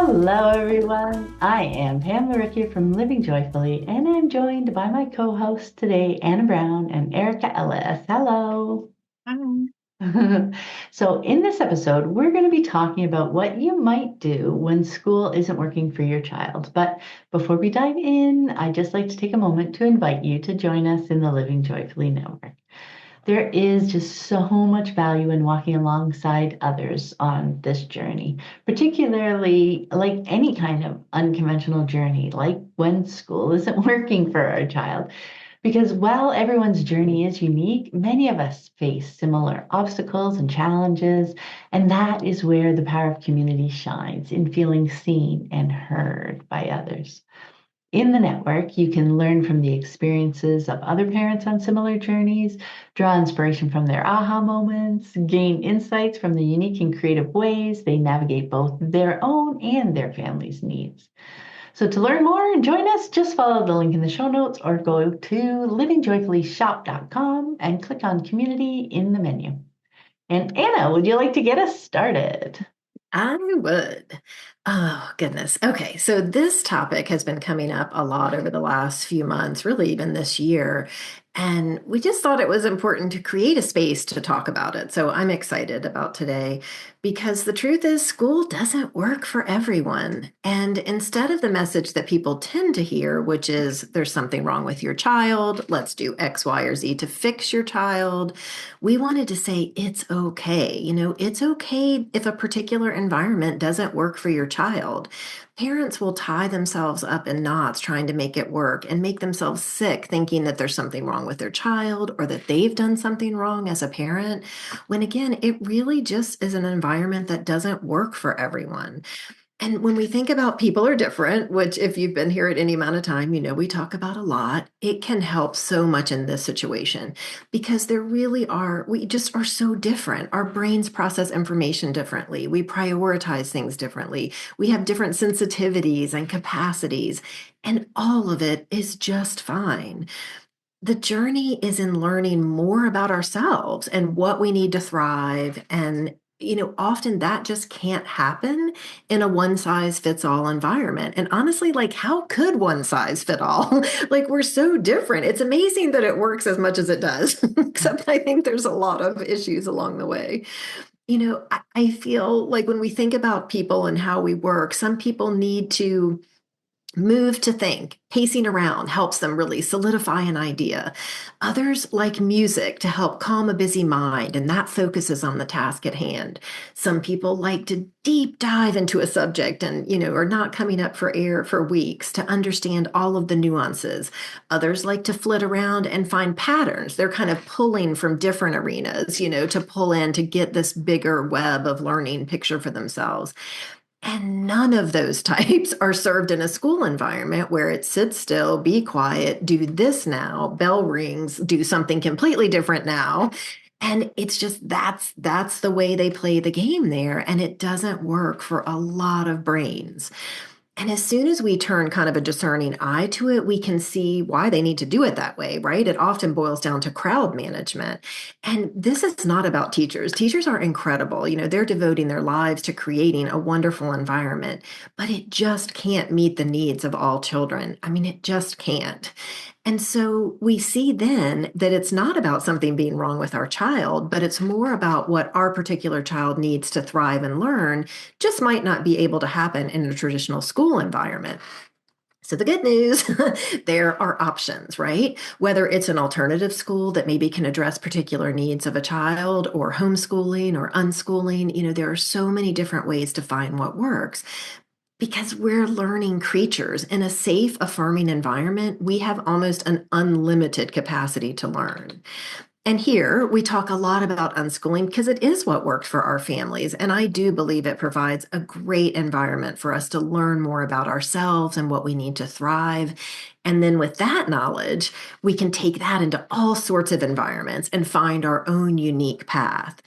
Hello, everyone. I am Pam Laricchia from Living Joyfully, and I'm joined by my co-hosts today, Anna Brown and Erica Ellis. Hello. Um, So, in this episode, we're going to be talking about what you might do when school isn't working for your child. But before we dive in, I'd just like to take a moment to invite you to join us in the Living Joyfully Network. There is just so much value in walking alongside others on this journey, particularly like any kind of unconventional journey, like when school isn't working for our child. Because while everyone's journey is unique, many of us face similar obstacles and challenges, and that is where the power of community shines in feeling seen and heard by others. In the network, you can learn from the experiences of other parents on similar journeys, draw inspiration from their aha moments, gain insights from the unique and creative ways they navigate both their own and their family's needs. So, to learn more and join us, just follow the link in the show notes or go to livingjoyfullyshop.com and click on community in the menu. And Anna, would you like to get us started? I would. Oh, goodness. Okay. So this topic has been coming up a lot over the last few months, really even this year. And we just thought it was important to create a space to talk about it. So I'm excited about today because the truth is, school doesn't work for everyone. And instead of the message that people tend to hear, which is there's something wrong with your child, let's do X, Y, or Z to fix your child, we wanted to say it's okay. It's okay if a particular environment doesn't work for your child. Parents will tie themselves up in knots trying to make it work and make themselves sick thinking that there's something wrong with their child or that they've done something wrong as a parent, when again, it really just is an environment that doesn't work for everyone. And when we think about people are different, which if you've been here at any amount of time, we talk about a lot, it can help so much in this situation because there really are, we just are so different. Our brains process information differently. We prioritize things differently. We have different sensitivities and capacities, and all of it is just fine. The journey is in learning more about ourselves and what we need to thrive. And, often that just can't happen in a one size fits all environment. And honestly, like, how could one size fit all? Like, we're so different. It's amazing that it works as much as it does, except I think there's a lot of issues along the way. I feel like when we think about people and how we work, some people need to move to think. Pacing around helps them really solidify an idea. Others like music to help calm a busy mind, and that focuses on the task at hand. Some people like to deep dive into a subject and, are not coming up for air for weeks to understand all of the nuances. Others like to flit around and find patterns. They're kind of pulling from different arenas, to pull in to get this bigger web of learning picture for themselves. And none of those types are served in a school environment where it's sit still, be quiet, do this now, bell rings, do something completely different now. And it's just that's the way they play the game there. And it doesn't work for a lot of brains. And as soon as we turn kind of a discerning eye to it, we can see why they need to do it that way, right? It often boils down to crowd management. And this is not about teachers. Teachers are incredible. They're devoting their lives to creating a wonderful environment, but it just can't meet the needs of all children. I mean, it just can't. And so we see then that it's not about something being wrong with our child, but it's more about what our particular child needs to thrive and learn, just might not be able to happen in a traditional school environment. So the good news, there are options, right? Whether it's an alternative school that maybe can address particular needs of a child or homeschooling or unschooling, there are so many different ways to find what works. Because we're learning creatures in a safe, affirming environment, we have almost an unlimited capacity to learn. And here we talk a lot about unschooling because it is what worked for our families. And I do believe it provides a great environment for us to learn more about ourselves and what we need to thrive. And then with that knowledge, we can take that into all sorts of environments and find our own unique path.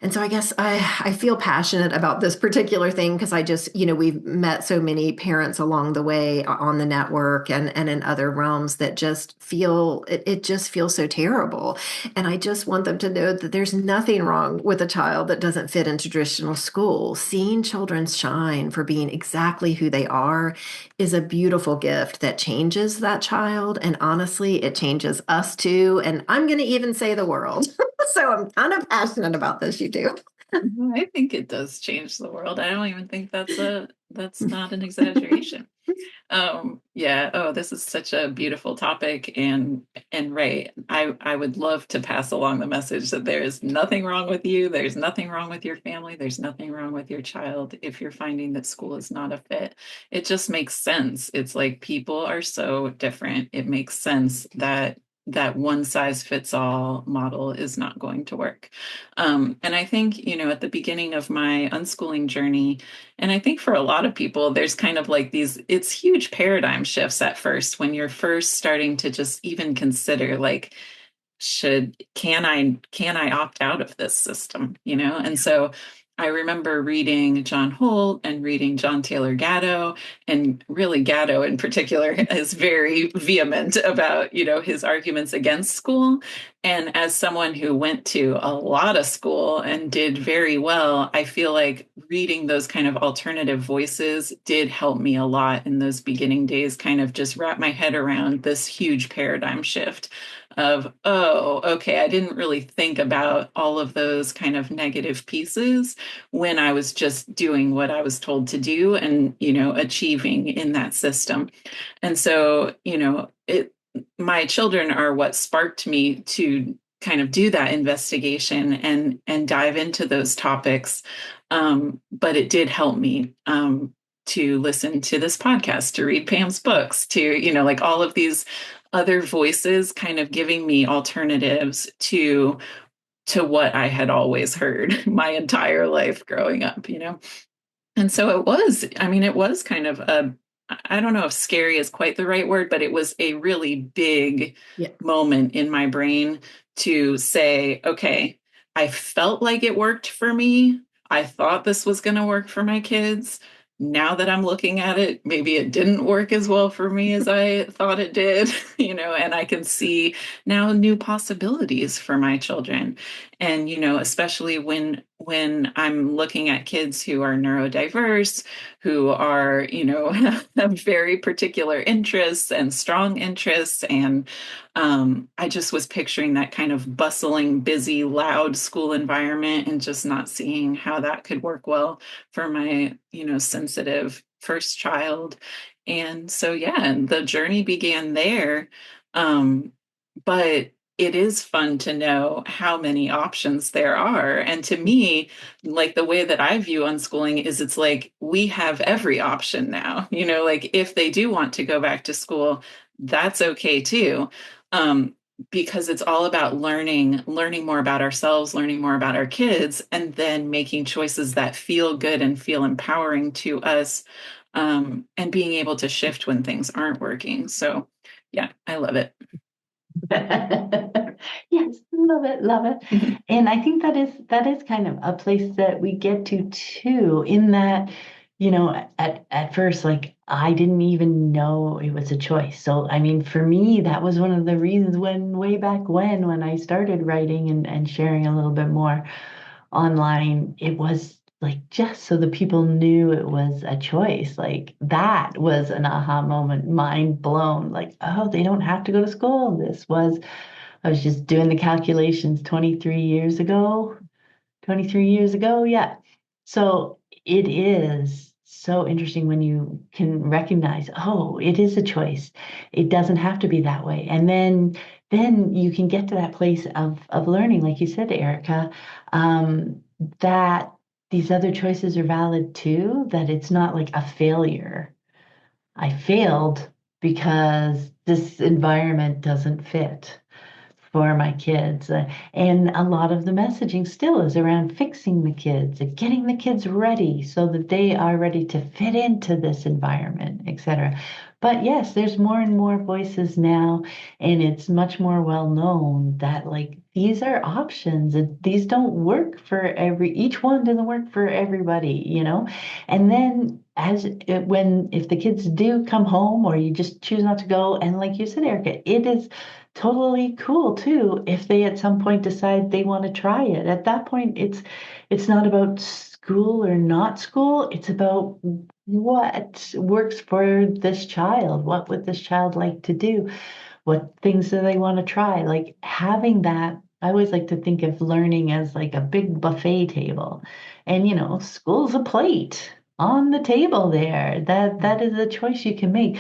And so I guess I feel passionate about this particular thing because I just, we've met so many parents along the way on the network and in other realms that just it just feels so terrible. And I just want them to know that there's nothing wrong with a child that doesn't fit into traditional school. Seeing children shine for being exactly who they are is a beautiful gift that changes that child. And honestly, it changes us too. And I'm going to even say the world. So I'm kind of passionate about this, you do. I think it does change the world. I don't even think that's not an exaggeration. Yeah, oh, this is such a beautiful topic, and right, I would love to pass along the message that there is nothing wrong with you, there's nothing wrong with your family, there's nothing wrong with your child if you're finding that school is not a fit. It just makes sense. It's like people are so different. It makes sense that that one size fits all model is not going to work. And I think, at the beginning of my unschooling journey, and I think for a lot of people, there's kind of like it's huge paradigm shifts at first when you're first starting to just even consider like, can I opt out of this system, And so I remember reading John Holt and reading John Taylor Gatto, and really Gatto in particular is very vehement about, his arguments against school. And as someone who went to a lot of school and did very well, I feel like reading those kind of alternative voices did help me a lot in those beginning days, kind of just wrap my head around this huge paradigm shift of, oh, okay, I didn't really think about all of those kind of negative pieces when I was just doing what I was told to do and, achieving in that system. And so, my children are what sparked me to kind of do that investigation and dive into those topics. But it did help me to listen to this podcast, to read Pam's books, to, like all of these other voices kind of giving me alternatives to what I had always heard my entire life growing up. And so it was kind of I don't know if scary is quite the right word, but it was a really big Yeah. moment in my brain to say, okay, I felt like it worked for me. I thought this was going to work for my kids. Now that I'm looking at it, maybe it didn't work as well for me as I thought it did, and I can see now new possibilities for my children. And, especially when I'm looking at kids who are neurodiverse, who are, have very particular interests and strong interests. And I just was picturing that kind of bustling, busy, loud school environment and just not seeing how that could work well for my, sensitive first child. And so, yeah, and the journey began there. But it is fun to know how many options there are. And to me, like the way that I view unschooling is it's like we have every option now. Like if they do want to go back to school, that's okay too. Um, because it's all about learning more about ourselves, learning more about our kids, and then making choices that feel good and feel empowering to us, and being able to shift when things aren't working. So, yeah, I love it. Yes, love it, love it. And I think that is kind of a place that we get to too, in that, at first, like I didn't even know it was a choice. So I mean, for me, that was one of the reasons way back when I started writing and sharing a little bit more online, it was like just so the people knew it was a choice. Like that was an aha moment, mind blown. Like, oh, they don't have to go to school. I was just doing the calculations 23 years ago. 23 years ago, yeah. So it is so interesting when you can recognize, oh, it is a choice. It doesn't have to be that way. And then you can get to that place of learning, like you said, Erica, that these other choices are valid too, that it's not like a failure. I failed because this environment doesn't fit for my kids. And a lot of the messaging still is around fixing the kids and getting the kids ready so that they are ready to fit into this environment, etc. But yes, there's more and more voices now, and it's much more well known that like these are options and these don't work for each one doesn't work for everybody, you know? And then if the kids do come home or you just choose not to go, and like you said, Erica, it is totally cool too if they at some point decide they want to try it. At that point, it's not about school or not school, it's about what works for this child. What would this child like to do? What things do they want to try? Like having that, I always like to think of learning as like a big buffet table. And school's a plate on the table there. That is a choice you can make.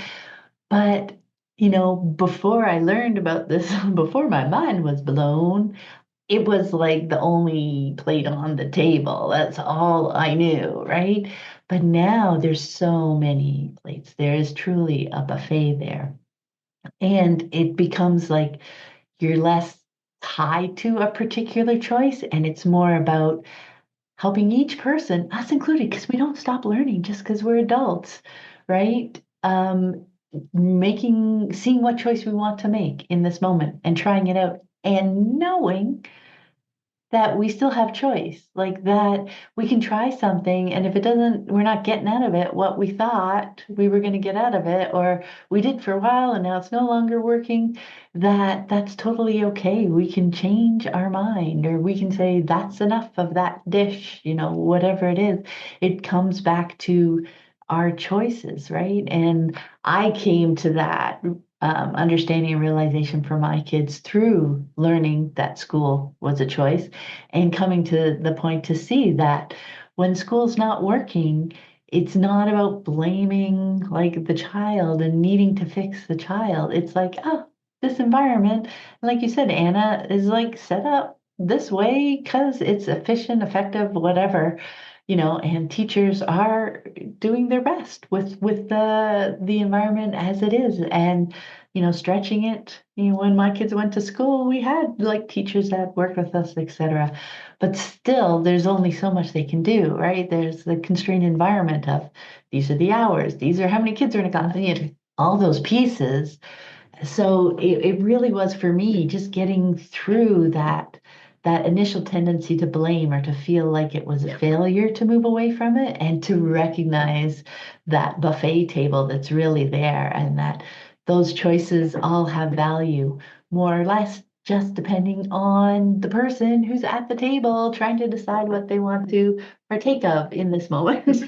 But before I learned about this, before my mind was blown, it was like the only plate on the table. That's all I knew, right? But now there's so many plates. There is truly a buffet there. And it becomes like you're less tied to a particular choice, and it's more about helping each person, us included, because we don't stop learning just because we're adults, right? Seeing what choice we want to make in this moment and trying it out and knowing that we still have choice, like that we can try something, and if it doesn't, we're not getting out of it what we thought we were going to get out of it, or we did for a while and now it's no longer working, that's totally okay. We can change our mind, or we can say that's enough of that dish, whatever it is. It comes back to our choices, right? And I came to that understanding and realization for my kids through learning that school was a choice, and coming to the point to see that when school's not working, it's not about blaming like the child and needing to fix the child. It's like, oh, this environment, like you said, Anna, is like set up this way because it's efficient, effective, whatever. And teachers are doing their best with the environment as it is, and stretching it. When my kids went to school, we had like teachers that worked with us, etc. But still, there's only so much they can do, right? There's the constrained environment of these are the hours, these are how many kids are in a class, all those pieces. So it really was for me just getting through that initial tendency to blame or to feel like it was a failure to move away from it, and to recognize that buffet table that's really there, and that those choices all have value, more or less, just depending on the person who's at the table trying to decide what they want to partake of in this moment.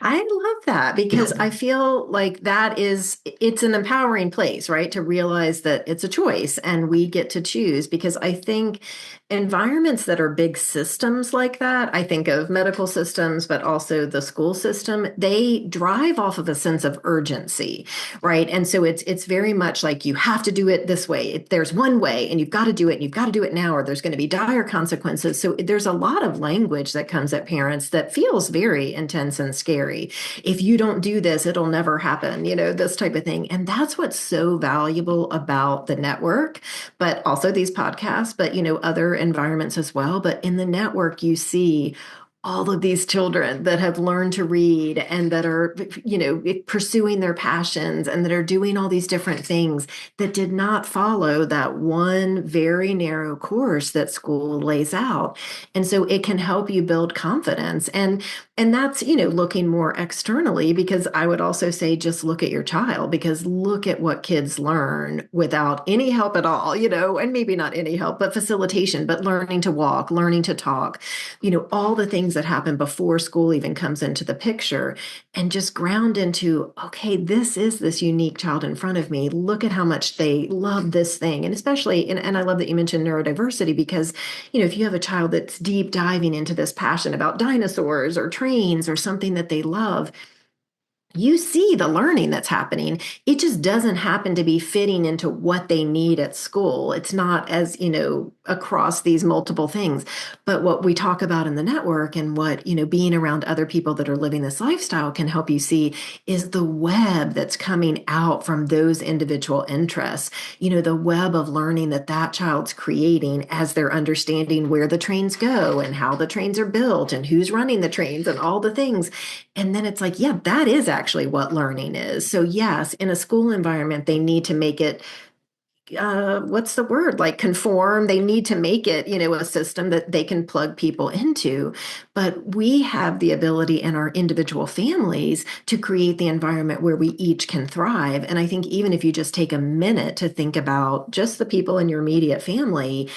I love that because I feel like it's an empowering place, right? To realize that it's a choice and we get to choose, because I think environments that are big systems like that, I think of medical systems, but also the school system, they drive off of a sense of urgency, right? And so it's very much like you have to do it this way. There's one way and you've got to do it and you've got to do it now, or there's going to be dire consequences. So there's a lot of language that comes at parents that feels very intense and scary. If you don't do this, it'll never happen, this type of thing. And that's what's so valuable about the network, but also these podcasts, but, other environments as well. But in the network, you see all of these children that have learned to read and that are, pursuing their passions and that are doing all these different things that did not follow that one very narrow course that school lays out. And so it can help you build confidence. And that's, looking more externally, because I would also say just look at your child, because look at what kids learn without any help at all, and maybe not any help, but facilitation, but learning to walk, learning to talk, all the things that happen before school even comes into the picture, and just ground into, okay, this is this unique child in front of me. Look at how much they love this thing. And especially, and I love that you mentioned neurodiversity, because, if you have a child that's deep diving into this passion about dinosaurs or trains or something that they love, you see the learning that's happening. It just doesn't happen to be fitting into what they need at school. It's not as, across these multiple things. But what we talk about in the network, and what, being around other people that are living this lifestyle can help you see, is the web that's coming out from those individual interests. The web of learning that child's creating as they're understanding where the trains go and how the trains are built and who's running the trains and all the things. And then it's like, yeah, that is actually actually what learning is. So yes, in a school environment, they need to make it what's the word, like conform. They need to make it, a system that they can plug people into. But we have the ability in our individual families to create the environment where we each can thrive. And I think even if you just take a minute to think about just the people in your immediate family,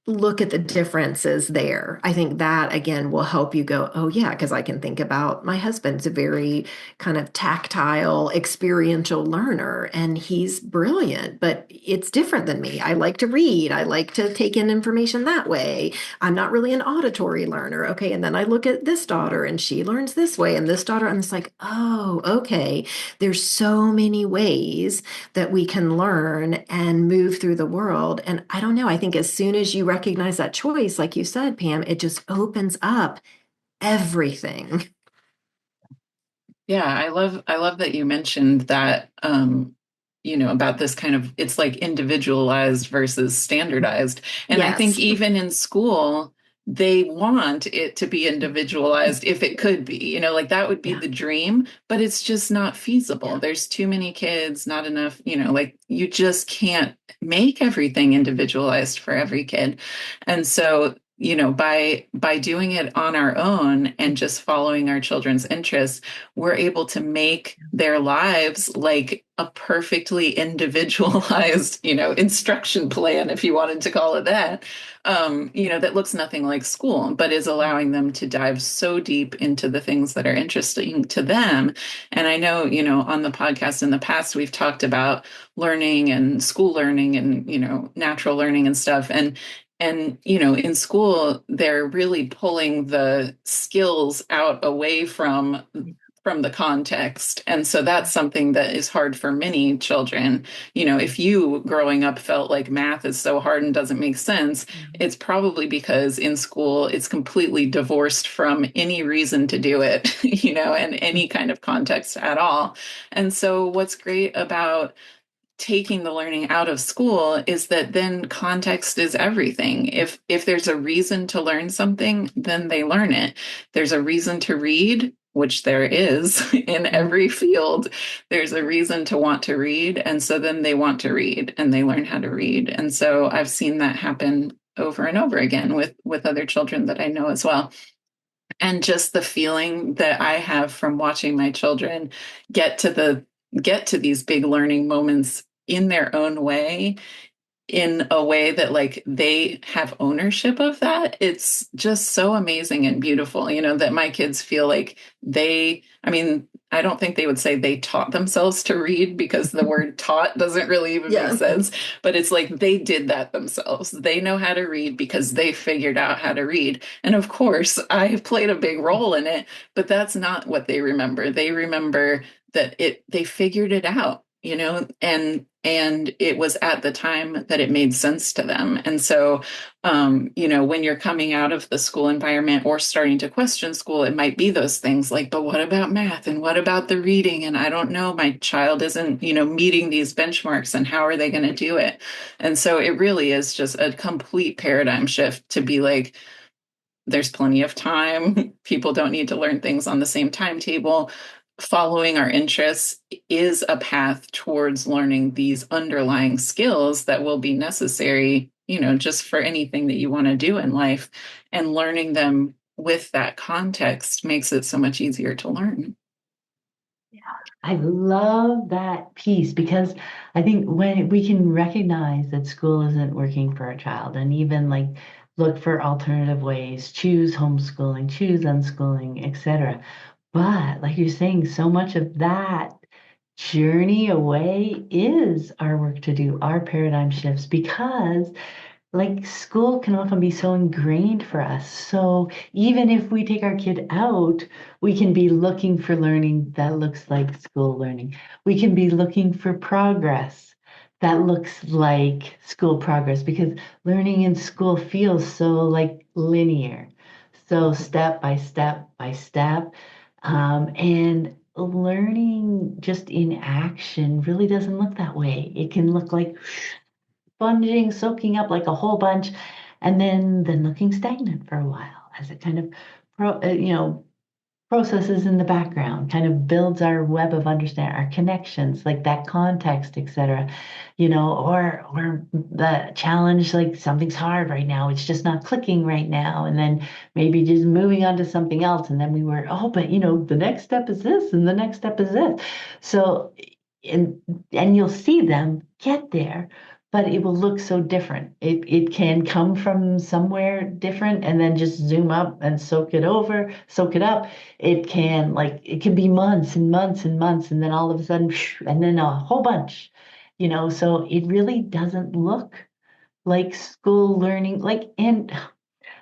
look at the differences there. I think that again will help you go, oh yeah, because I can think about my husband's a very kind of tactile, experiential learner, and he's brilliant, but it's different than me. I like to read, I like to take in information that way. I'm not really an auditory learner. Okay. And then I look at this daughter and she learns this way, and this daughter, I'm just like, oh, okay. There's so many ways that we can learn and move through the world. And I don't know, I think as soon as you recognize that choice, like you said, Pam, it just opens up everything. Yeah, I love that you mentioned that about this kind of, it's like individualized versus standardized. And I think Yes. even in school, they want it to be individualized if it could be, like that would be Yeah. the dream, but it's just not feasible. Yeah. There's too many kids, not enough, like you just can't make everything individualized for every kid. And so by doing it on our own and just following our children's interests, we're able to make their lives like a perfectly individualized, instruction plan, if you wanted to call it that, that looks nothing like school, but is allowing them to dive so deep into the things that are interesting to them. And I know, on the podcast in the past, we've talked about learning and school learning and, natural learning and stuff. And in school, they're really pulling the skills out away from the context. And so that's something that is hard for many children. If you growing up felt like math is so hard and doesn't make sense, it's probably because in school it's completely divorced from any reason to do it, and any kind of context at all. And so what's great about taking the learning out of school is that then context is everything. If there's a reason to learn something, then they learn it. There's a reason to read, which there is in every field. There's a reason to want to read, and so then they want to read and they learn how to read. And so I've seen that happen over and over again with other children that I know as well. And just the feeling that I have from watching my children get to these big learning moments in their own way, in a way that like they have ownership of that. It's just so amazing and beautiful, that my kids feel like I don't think they would say they taught themselves to read, because the word taught doesn't really even make sense, but it's like they did that themselves. They know how to read because they figured out how to read. And of course, I have played a big role in it, but that's not what they remember. They remember that they figured it out, and it was at the time that it made sense to them. And so, when you're coming out of the school environment or starting to question school, it might be those things like, but what about math? And what about the reading? And I don't know, my child isn't, meeting these benchmarks, and how are they going to do it? And so it really is just a complete paradigm shift to be like, there's plenty of time. People don't need to learn things on the same timetable. Following our interests is a path towards learning these underlying skills that will be necessary, just for anything that you want to do in life. And learning them with that context makes it so much easier to learn. Yeah, I love that piece, because I think when we can recognize that school isn't working for a child, and even like look for alternative ways, choose homeschooling, choose unschooling, etc. But like you're saying, so much of that journey away is our work to do, our paradigm shifts, because like school can often be so ingrained for us. So even if we take our kid out, we can be looking for learning that looks like school learning. We can be looking for progress that looks like school progress, because learning in school feels so like linear, so step by step by step. And learning just in action really doesn't look that way. It can look like sponging, soaking up like a whole bunch, and then looking stagnant for a while as it kind of processes in the background, kind of builds our web of understanding, our connections, like that context, etc. Or the challenge, like something's hard right now, it's just not clicking right now, and then maybe just moving on to something else, and then we were, oh, but the next step is this, and the next step is this. So, and and you'll see them get there, but it will look so different. It can come from somewhere different and then just zoom up and soak it up. It can be months and months and months, and then all of a sudden, and then a whole bunch, so it really doesn't look like school learning, and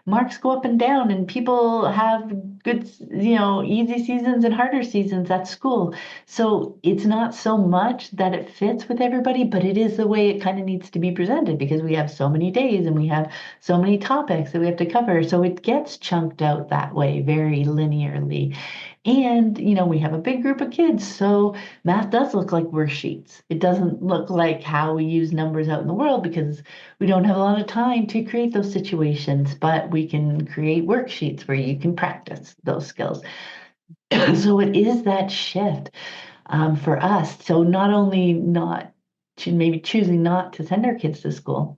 marks go up and down, and people have good, easy seasons and harder seasons at school. So it's not so much that it fits with everybody, but it is the way it kind of needs to be presented, because we have so many days and we have so many topics that we have to cover. So it gets chunked out that way very linearly. And, we have a big group of kids, so math does look like worksheets. It doesn't look like how we use numbers out in the world, because we don't have a lot of time to create those situations, but we can create worksheets where you can practice those skills. So it is that shift for us. So not only not maybe choosing not to send our kids to school,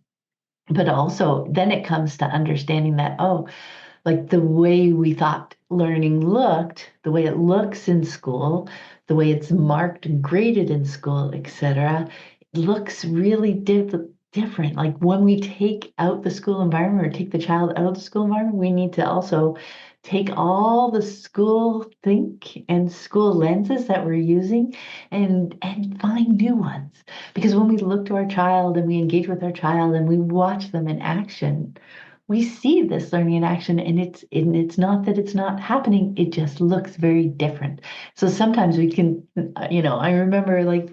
but also then it comes to understanding that, oh, like the way we thought learning looked, the way it looks in school, the way it's marked and graded in school, etc., looks really different. Like when we take out the school environment, or take the child out of the school environment, we need to also take all the school think and school lenses that we're using, and find new ones. Because when we look to our child and we engage with our child and we watch them in action, we see this learning in action, and it's not that it's not happening, it just looks very different. So sometimes we can, I remember like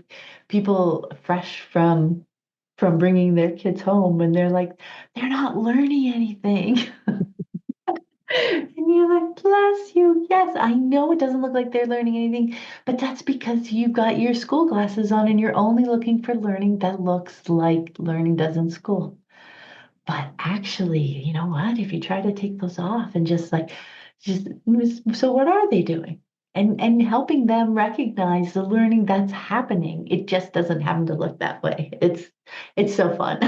people fresh from bringing their kids home, and they're like, they're not learning anything. And you're like, bless you. Yes, I know it doesn't look like they're learning anything, but that's because you've got your school glasses on and you're only looking for learning that looks like learning does in school. But actually, you know what? If you try to take those off and just so what are they doing? And helping them recognize the learning that's happening. It just doesn't happen to look that way. It's so fun.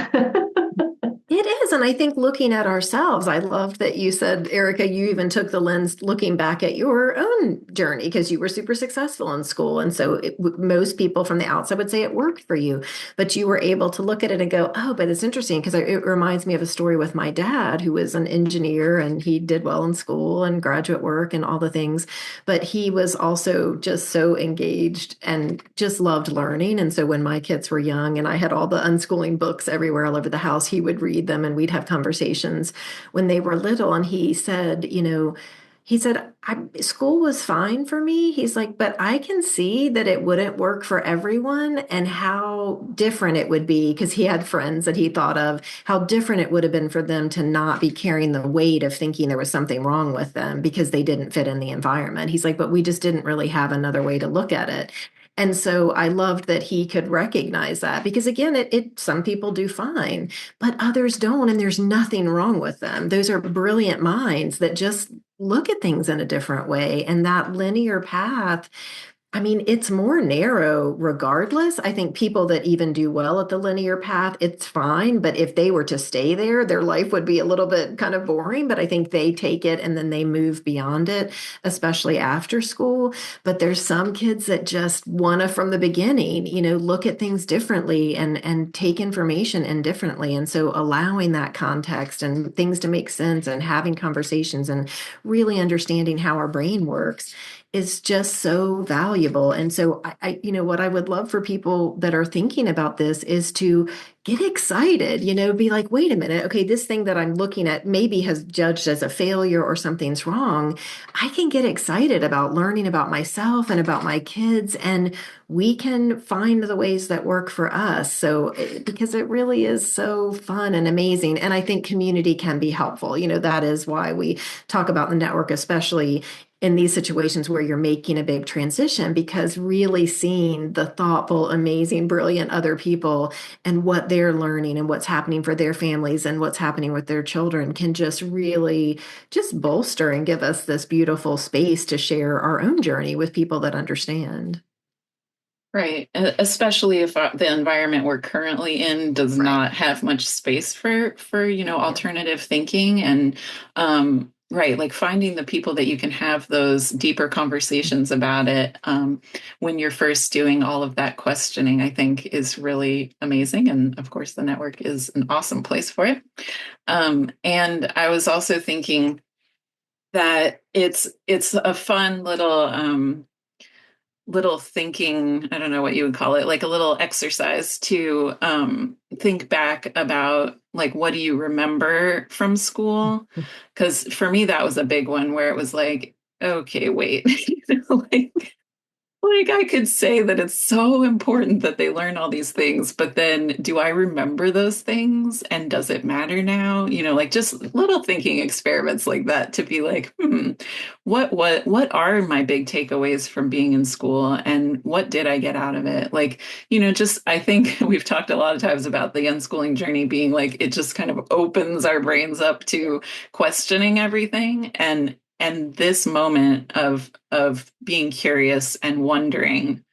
It is. And I think looking at ourselves, I loved that you said, Erica, you even took the lens looking back at your own journey because you were super successful in school. And so most people from the outside would say it worked for you, but you were able to look at it and go, oh, but it's interesting because it reminds me of a story with my dad, who was an engineer and he did well in school and graduate work and all the things. But he was also just so engaged and just loved learning. And so when my kids were young and I had all the unschooling books everywhere all over the house, he would read them and we'd have conversations when they were little. And he said, school was fine for me. He's like, but I can see that it wouldn't work for everyone and how different it would be, because he had friends that he thought of, how different it would have been for them to not be carrying the weight of thinking there was something wrong with them because they didn't fit in the environment. He's like, but we just didn't really have another way to look at it. And so I loved that he could recognize that, because again, it some people do fine, but others don't, and there's nothing wrong with them. Those are brilliant minds that just look at things in a different way. And that linear path, I mean, it's more narrow regardless. I think people that even do well at the linear path, it's fine. But if they were to stay there, their life would be a little bit kind of boring. But I think they take it and then they move beyond it, especially after school. But there's some kids that just want to, from the beginning, look at things differently and take information in differently. And so allowing that context and things to make sense and having conversations and really understanding how our brain works is just so valuable. And so what I would love for people that are thinking about this is to get excited, be like, wait a minute. Okay, this thing that I'm looking at maybe has judged as a failure or something's wrong. I can get excited about learning about myself and about my kids, and we can find the ways that work for us. So, because it really is so fun and amazing. And I think community can be helpful. That is why we talk about the network, especially in these situations where you're making a big transition, because really seeing the thoughtful, amazing, brilliant other people and what they're learning and what's happening for their families and what's happening with their children can just really just bolster and give us this beautiful space to share our own journey with people that understand. Right. Especially if the environment we're currently in does Right. not have much space for, alternative thinking and right, like finding the people that you can have those deeper conversations about it when you're first doing all of that questioning, I think is really amazing. And of course, the network is an awesome place for it. And I was also thinking that it's a fun little thinking, I don't know what you would call it, like a little exercise to think back about like what do you remember from school? Because for me that was a big one where it was like, okay, wait, like I could say that it's so important that they learn all these things, but then do I remember those things? And does it matter now? Like just little thinking experiments like that to be like, what are my big takeaways from being in school and what did I get out of it? Like, just I think we've talked a lot of times about the unschooling journey being like it just kind of opens our brains up to questioning everything and this moment of being curious and wondering,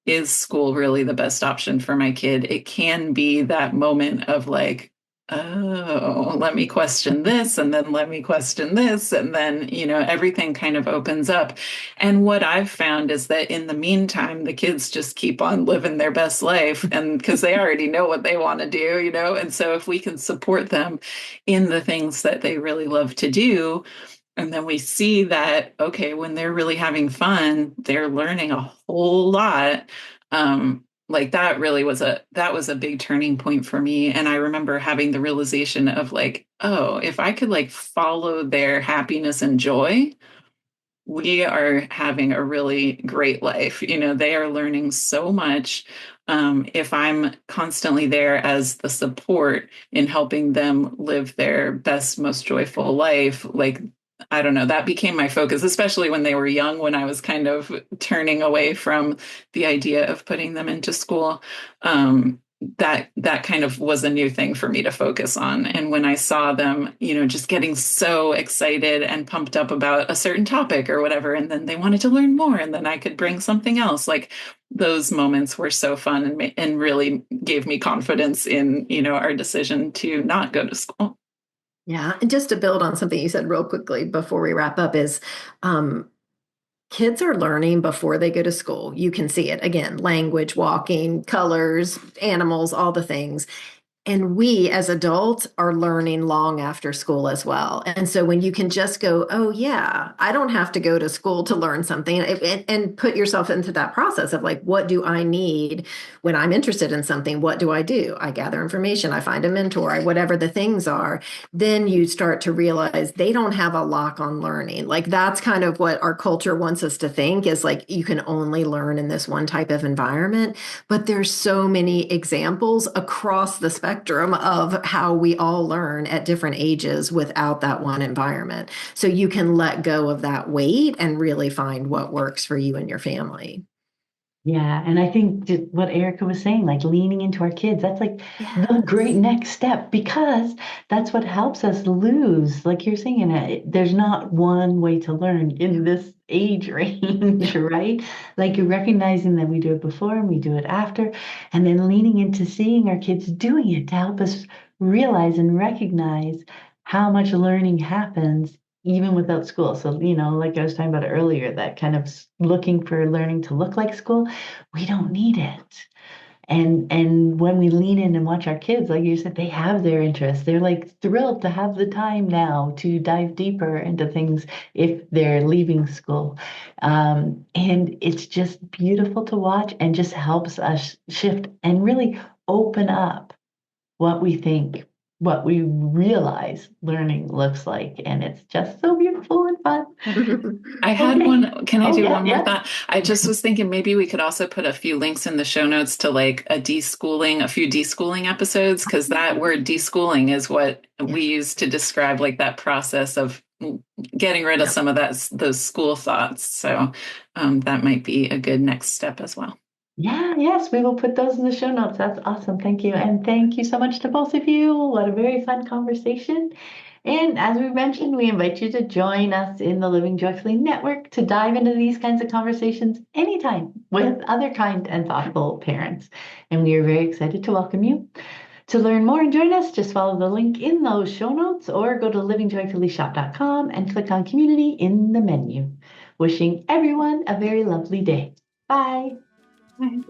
is school really the best option for my kid? It can be that moment of like, oh, let me question this and then let me question this and then everything kind of opens up. And what I've found is that in the meantime the kids just keep on living their best life, and because they already know what they want to do. And so if we can support them in the things that they really love to do, and then we see that, okay, when they're really having fun, they're learning a whole lot. Like that was a big turning point for me. And I remember having the realization of like, oh, if I could like follow their happiness and joy, we are having a really great life. They are learning so much. If I'm constantly there as the support in helping them live their best, most joyful life, like, I don't know, that became my focus, especially when they were young, when I was kind of turning away from the idea of putting them into school. That kind of was a new thing for me to focus on. And when I saw them, just getting so excited and pumped up about a certain topic or whatever, and then they wanted to learn more, and then I could bring something else, like those moments were so fun and really gave me confidence in, our decision to not go to school. Yeah. And just to build on something you said real quickly before we wrap up is kids are learning before they go to school. You can see it again, language, walking, colors, animals, all the things. And we as adults are learning long after school as well. And so when you can just go, oh, yeah, I don't have to go to school to learn something, and put yourself into that process of like, what do I need when I'm interested in something? What do? I gather information, I find a mentor, whatever the things are. Then you start to realize they don't have a lock on learning. Like that's kind of what our culture wants us to think is like, you can only learn in this one type of environment. But there's so many examples across the spectrum of how we all learn at different ages without that one environment. So you can let go of that weight and really find what works for you and your family. Yeah, and I think what Erica was saying, like leaning into our kids, that's like the great Yes. next step because that's what helps us lose. Like you're saying, there's not one way to learn in this age Yeah. range, right? Like you're recognizing that we do it before and we do it after, and then leaning into seeing our kids doing it to help us realize and recognize how much learning happens even without school. So, like I was talking about earlier, that kind of looking for learning to look like school, we don't need it. And when we lean in and watch our kids, like you said, they have their interests. They're like thrilled to have the time now to dive deeper into things if they're leaving school. And it's just beautiful to watch and just helps us shift and really open up what we think, what we realize learning looks like. And it's just so beautiful and fun. I had Okay. one. Can I Oh, do yeah, one more yeah. thought? I just was thinking maybe we could also put a few links in the show notes to like a few deschooling episodes, because that word deschooling is what Yeah. we use to describe like that process of getting rid of Yeah. some of those school thoughts. So that might be a good next step as well. Yeah, yes, we will put those in the show notes. That's awesome. Thank you. And thank you so much to both of you. What a very fun conversation. And as we mentioned, we invite you to join us in the Living Joyfully Network to dive into these kinds of conversations anytime with other kind and thoughtful parents. And we are very excited to welcome you. To learn more and join us, just follow the link in those show notes or go to livingjoyfullyshop.com and click on community in the menu. Wishing everyone a very lovely day. Bye. Bye.